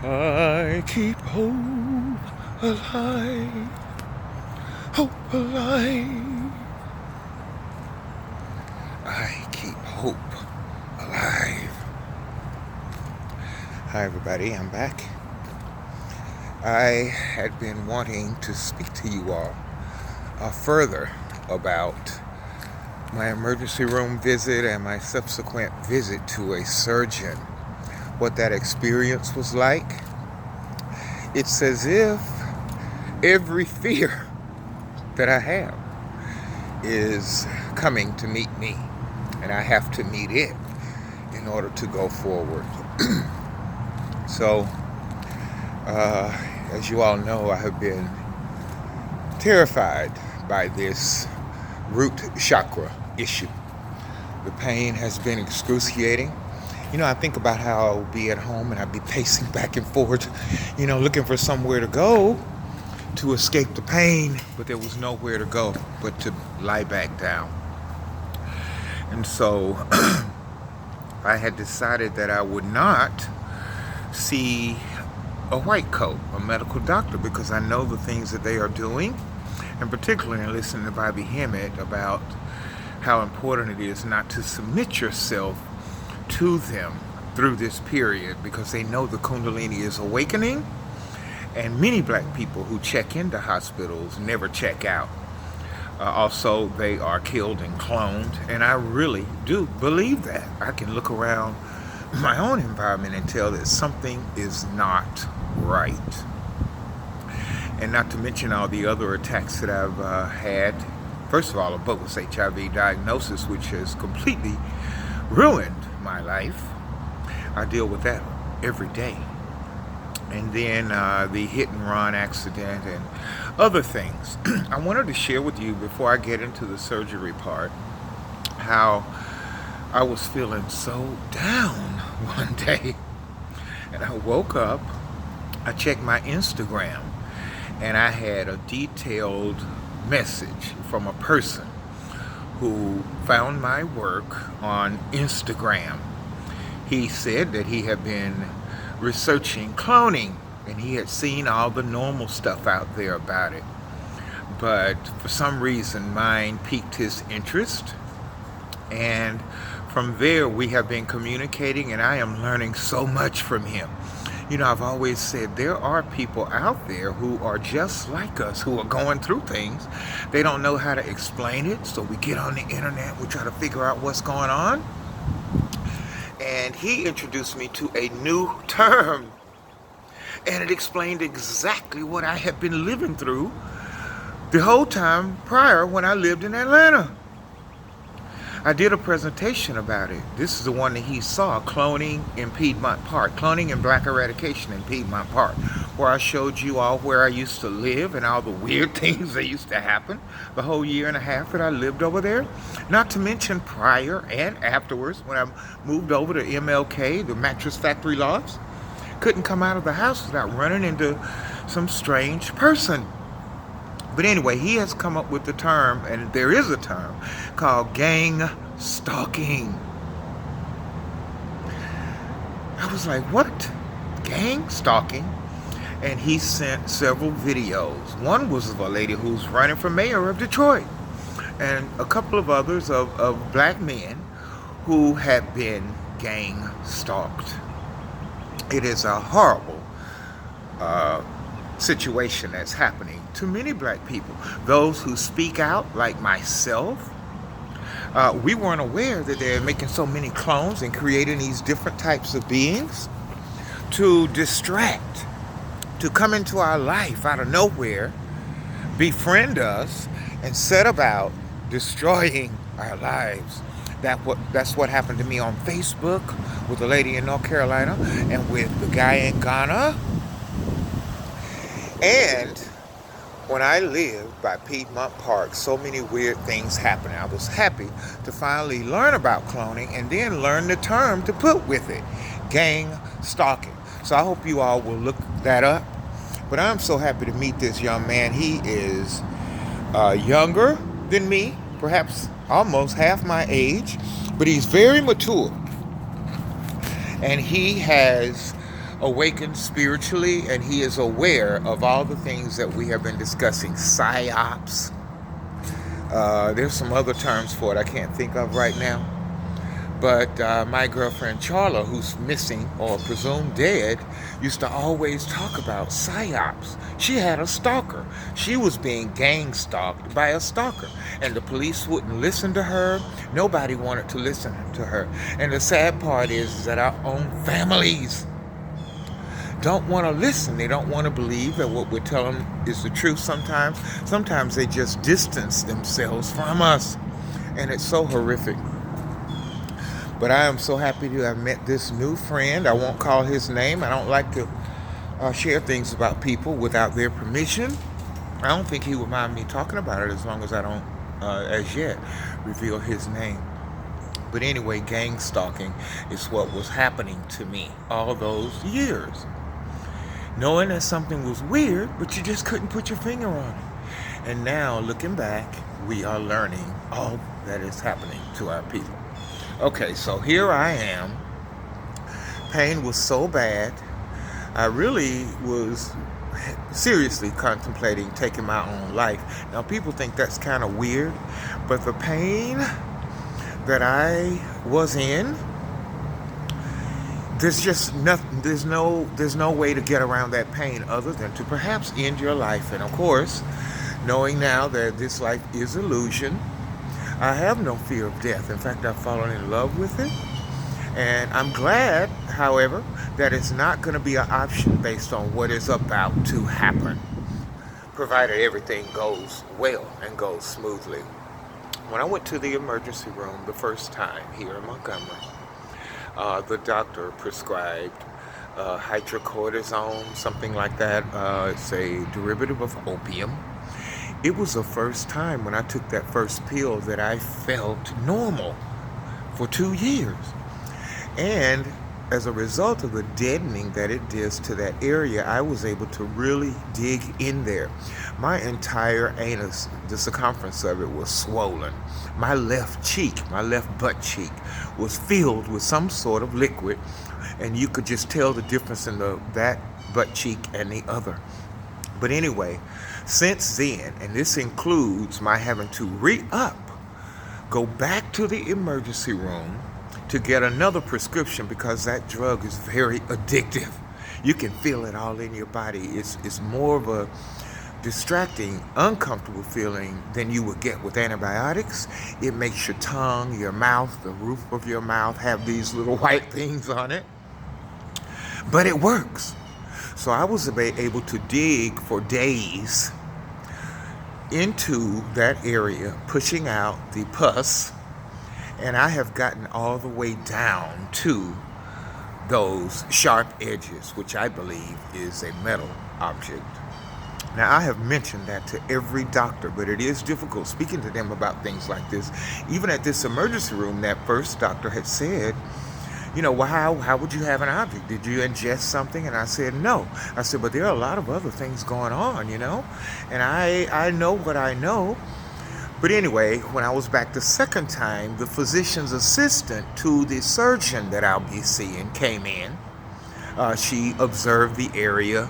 I keep hope alive, hope alive. I keep hope alive. Hi everybody, I'm back. I had been wanting to speak to you all further about my emergency room visit and my subsequent visit to a surgeon. What that experience was like. It's as if every fear that I have is coming to meet me, and I have to meet it in order to go forward. So, as you all know, I have been terrified by this root chakra issue. The pain has been excruciating. I think about how I would be at home and I'd be pacing back and forth, looking for somewhere to go to escape the pain, but there was nowhere to go but to lie back down. And so I had decided that I would not see a white coat, a medical doctor, because I know the things that they are doing, and particularly in listening to Bobby Hemmett about how important it is not to submit yourself to them through this period, because they know the Kundalini is awakening, and many black people who check into hospitals never check out. Also, they are killed and cloned, and I really do believe that. I can look around my own environment and tell that something is not right. And not to mention all the other attacks that I've had. First of all, a bogus HIV diagnosis, which has completely ruined my life. I deal with that every day. And then the hit and run accident and other things. I wanted to share with you before I get into the surgery part how I was feeling so down one day. And I woke up, I checked my Instagram, and I had a detailed message from a person who found my work on Instagram. He said that he had been researching cloning, and he had seen all the normal stuff out there about it. But for some reason, mine piqued his interest. And from there, we have been communicating, and I am learning so much from him. I've always said there are people out there who are just like us, who are going through things. They don't know how to explain it, so we get on the internet, we try to figure out what's going on. And he introduced me to a new term, and it explained exactly what I had been living through the whole time prior when I lived in Atlanta. I did a presentation about it. This is the one that he saw, cloning in Piedmont Park, cloning and black eradication in Piedmont Park, where I showed you all where I used to live and all the weird things that used to happen the whole year and a half that I lived over there. Not to mention prior and afterwards when I moved over to MLK, the Mattress Factory Lofts. Couldn't come out of the house without running into some strange person. But anyway, he has come up with the term, and there is a term called Gangstalking. I was like, what? Gangstalking? And he sent several videos. One was of a lady who's running for mayor of Detroit, and a couple of others of black men who have been gang stalked. It is a horrible situation that's happening to many black people. Those who speak out, like myself, we weren't aware that they're making so many clones and creating these different types of beings to distract, to come into our life out of nowhere, befriend us, and set about destroying our lives. That's what happened to me on Facebook with a lady in North Carolina and with the guy in Ghana. And when I lived by Piedmont Park, so many weird things happened. I was happy to finally learn about cloning and then learn the term to put with it, gang stalking. So I hope you all will look that up. But I'm so happy to meet this young man. He is younger than me, perhaps almost half my age, but he's very mature. And he has awakened spiritually, and he is aware of all the things that we have been discussing. Psyops. There's some other terms for it I can't think of right now. But my girlfriend Charla, who's missing or presumed dead, used to always talk about psyops. She had a stalker. She was being gang stalked by a stalker. And the police wouldn't listen to her. Nobody wanted to listen to her. And the sad part is that our own families don't want to listen. They don't want to believe that what we're telling them is the truth sometimes. Sometimes they just distance themselves from us. And it's so horrific. But I am so happy to have met this new friend. I won't call his name. I don't like to share things about people without their permission. I don't think he would mind me talking about it as long as I don't, as yet, reveal his name. But anyway, gang stalking is what was happening to me all those years. Knowing that something was weird, but you just couldn't put your finger on it. And now, looking back, we are learning all that is happening to our people. Okay, so here I am. Pain was so bad, I really was seriously contemplating taking my own life. Now, people think that's kind of weird, but the pain that I was in, there's just nothing. There's no way to get around that pain other than to perhaps end your life. And of course, knowing now that this life is illusion, I have no fear of death. In fact, I've fallen in love with it. And I'm glad, however, that it's not going to be an option based on what is about to happen, provided everything goes well and goes smoothly. When I went to the emergency room the first time here in Montgomery, the doctor prescribed hydrocortisone, something like that. It's a derivative of opium. It was the first time when I took that first pill that I felt normal for 2 years. And as a result of the deadening that it does to that area, I was able to really dig in there. My entire anus, the circumference of it, was swollen. My left cheek, my left butt cheek, was filled with some sort of liquid, and you could just tell the difference in that butt cheek and the other. But anyway, since then, and this includes my having to go back to the emergency room to get another prescription because that drug is very addictive. You can feel it all in your body. It's more of a distracting, uncomfortable feeling than you would get with antibiotics. It makes your tongue, your mouth, the roof of your mouth have these little white things on it. But it works. So I was able to dig for days into that area, pushing out the pus, and I have gotten all the way down to those sharp edges, which I believe is a metal object. Now, I have mentioned that to every doctor, but it is difficult speaking to them about things like this. Even at this emergency room, that first doctor had said, well, how would you have an object? Did you ingest something? And I said, no. I said, but there are a lot of other things going on, and I know what I know. But anyway, when I was back the second time, the physician's assistant to the surgeon that I'll be seeing came in. She observed the area.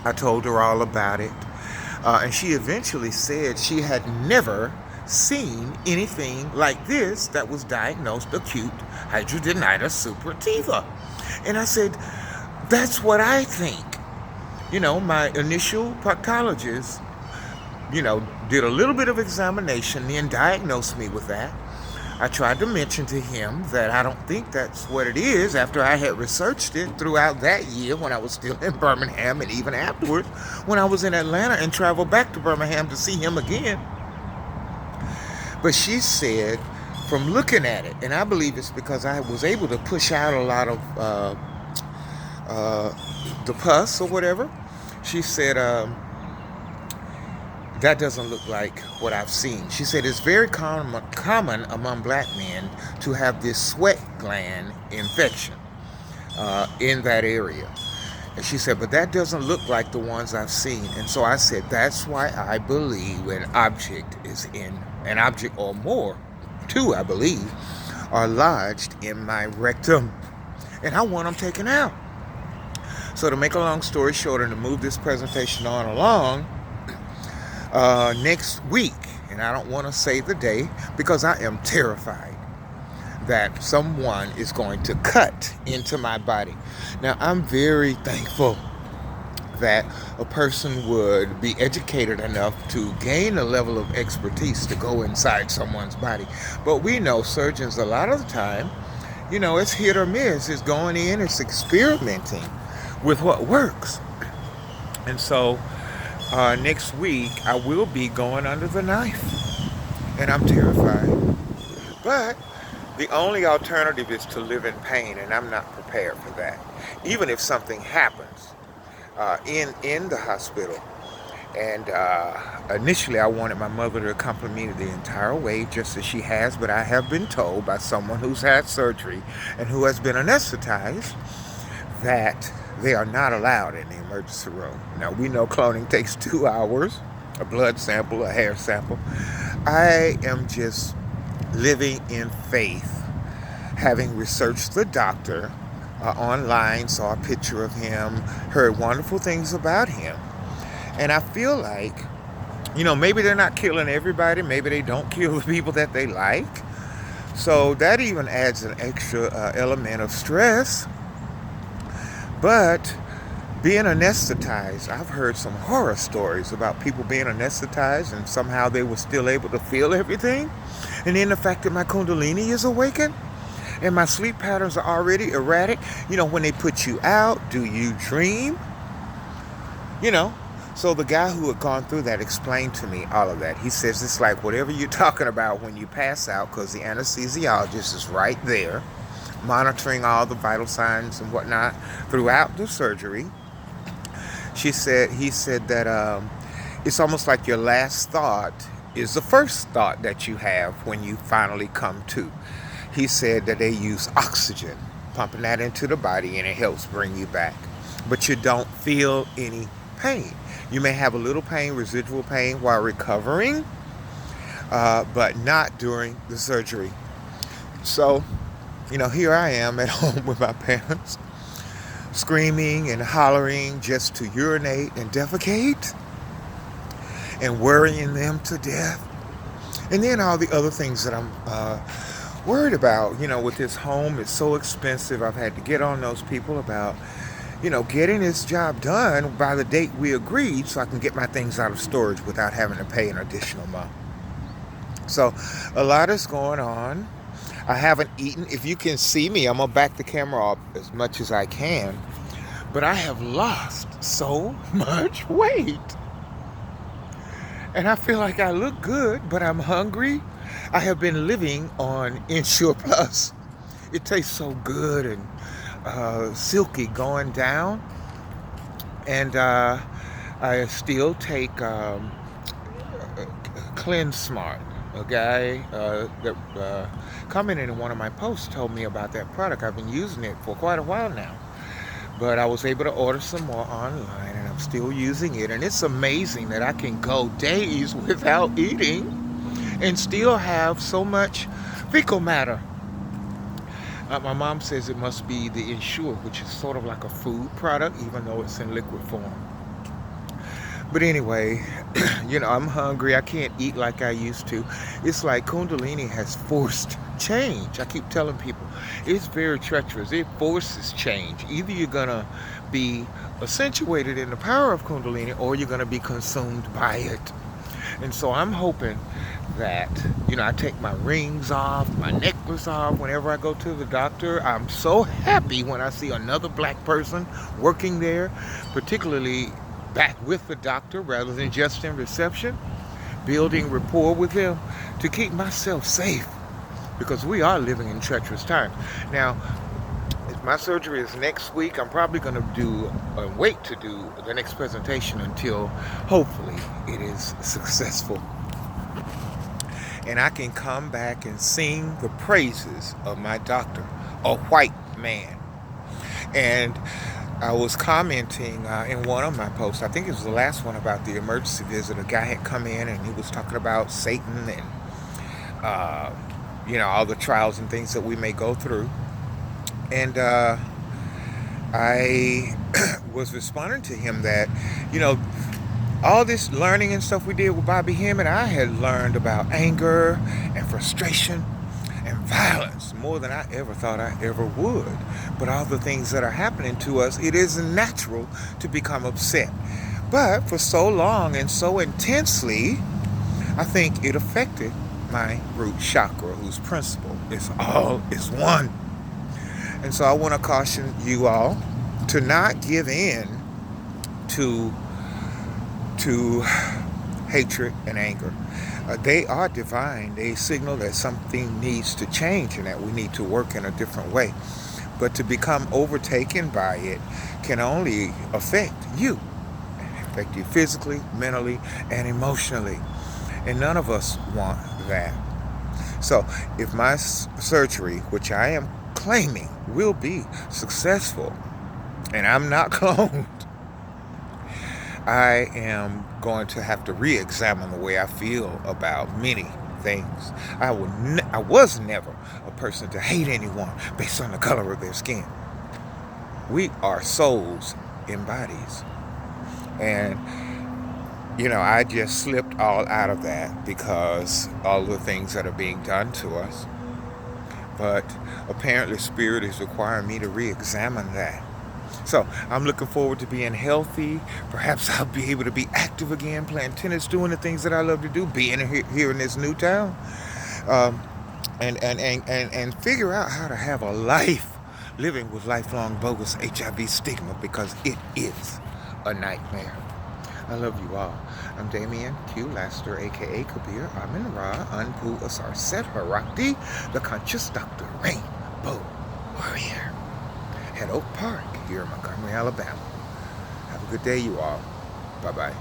I told her all about it. And she eventually said she had never seen anything like this that was diagnosed acute hidradenitis suppurativa. And I said, that's what I think. My initial proctologist, did a little bit of examination, then diagnosed me with that. I tried to mention to him that I don't think that's what it is after I had researched it throughout that year when I was still in Birmingham, and even afterwards when I was in Atlanta and traveled back to Birmingham to see him again. But she said, from looking at it, and I believe it's because I was able to push out a lot of the pus or whatever, she said, that doesn't look like what I've seen. She said it's very common among black men to have this sweat gland infection in that area. And she said, but that doesn't look like the ones I've seen. And so I said, that's why I believe an object or more, two I believe, are lodged in my rectum. And I want them taken out. So to make a long story short and to move this presentation on along, next week, and I don't want to say the day because I am terrified that someone is going to cut into my body. Now, I'm very thankful that a person would be educated enough to gain a level of expertise to go inside someone's body. But we know surgeons a lot of the time, it's hit or miss. It's going in, it's experimenting with what works. And so next week, I will be going under the knife. And I'm terrified. But the only alternative is to live in pain, and I'm not prepared for that. Even if something happens in the hospital. And initially, I wanted my mother to accompany me the entire way, just as she has, but I have been told by someone who's had surgery and who has been anesthetized that they are not allowed in the emergency room. Now, we know cloning takes 2 hours, a blood sample, a hair sample. I am just living in faith, having researched the doctor online, saw a picture of him, heard wonderful things about him. And I feel like, maybe they're not killing everybody. Maybe they don't kill the people that they like. So that even adds an extra element of stress. But being anesthetized, I've heard some horror stories about people being anesthetized and somehow they were still able to feel everything. And then the fact that my kundalini is awakened and my sleep patterns are already erratic. When they put you out, do you dream? So the guy who had gone through that explained to me all of that. He says it's like whatever you're talking about when you pass out, because the anesthesiologist is right there monitoring all the vital signs and whatnot throughout the surgery. He said that it's almost like your last thought is the first thought that you have when you finally come to. He said that they use oxygen, pumping that into the body, and it helps bring you back. But you don't feel any pain. You may have a little pain, residual pain, while recovering, but not during the surgery. So, here I am at home with my parents, screaming and hollering just to urinate and defecate, and worrying them to death. And then all the other things that I'm worried about. With this home, it's so expensive. I've had to get on those people about, getting this job done by the date we agreed so I can get my things out of storage without having to pay an additional amount. So a lot is going on. I haven't eaten. If you can see me, I'm going to back the camera up as much as I can. But I have lost so much weight. And I feel like I look good, but I'm hungry. I have been living on Ensure Plus. It tastes so good and silky going down. And I still take Cleanse Smart. A guy that commented in one of my posts told me about that product. I've been using it for quite a while now. But I was able to order some more online, and I'm still using it. And it's amazing that I can go days without eating and still have so much fecal matter. My mom says it must be the Ensure, which is sort of like a food product, even though it's in liquid form. But anyway, I'm hungry. I can't eat like I used to. It's like Kundalini has forced change. I keep telling people, it's very treacherous. It forces change. Either you're going to be accentuated in the power of Kundalini, or you're going to be consumed by it. And so I'm hoping that, I take my rings off, my necklace off whenever I go to the doctor. I'm so happy when I see another black person working there, particularly back with the doctor rather than just in reception, building rapport with them to keep myself safe, because we are living in treacherous times. Now, if my surgery is next week, I'm probably going to wait to do the next presentation until hopefully it is successful. And I can come back and sing the praises of my doctor, a white man. And I was commenting in one of my posts, I think it was the last one, about the emergency visit. A guy had come in and he was talking about Satan and, all the trials and things that we may go through. And I was responding to him that, you know, all this learning and stuff we did with Bobby Hemmett, I had learned about anger and frustration and violence more than I ever thought I ever would. But all the things that are happening to us, it isn't natural to become upset. But for so long and so intensely, I think it affected my root chakra, whose principle is all is one. And so I want to caution you all to not give in to hatred and anger. They are divine. They signal that something needs to change and that we need to work in a different way. But to become overtaken by it can only affect you physically, mentally, and emotionally. And none of us want that. So if my surgery, which I am claiming will be successful, and I'm not cloned, I am going to have to re-examine the way I feel about many things. I was never a person to hate anyone based on the color of their skin. We are souls in bodies. And, you know, I just slipped all out of that because all the things that are being done to us. But apparently Spirit is requiring me to re-examine that. So I'm looking forward to being healthy. Perhaps I'll be able to be active again, playing tennis, doing the things that I love to do, being here in this new town, and figure out how to have a life living with lifelong bogus HIV stigma, because it is a nightmare. I love you all. I'm Damien Q. Laster, a.k.a. Kabir Amin Ra Anpu Asar Set Harakti, the conscious Dr. Rainbow Warrior, at Oak Park here in Montgomery, Alabama. Have a good day, you all. Bye-bye.